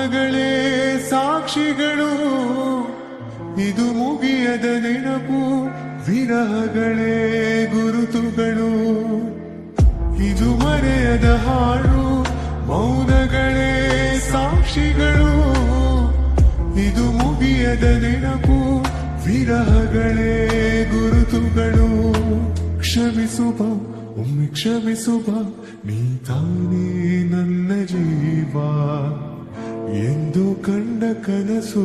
ಮೌನಗಳೇ ಸಾಕ್ಷಿಗಳು, ಇದು ಮುಗಿಯದ ನೆನಪು, ವಿರಹಗಳೇ ಗುರುತುಗಳು. ಇದು ಮರೆಯದ ಹಾಡು, ಮೌನಗಳೇ ಸಾಕ್ಷಿಗಳು, ಇದು ಮುಗಿಯದ ನೆನಪು, ವಿರಹಗಳೇ ಗುರುತುಗಳು. ಕ್ಷಮಿಸುವ ಒಮ್ಮೆ ಕ್ಷಮಿಸುವ, ನೀ ತಾನೇ ನನ್ನ ಜೀವ ಎಂದು ಕಂಡ ಕನಸು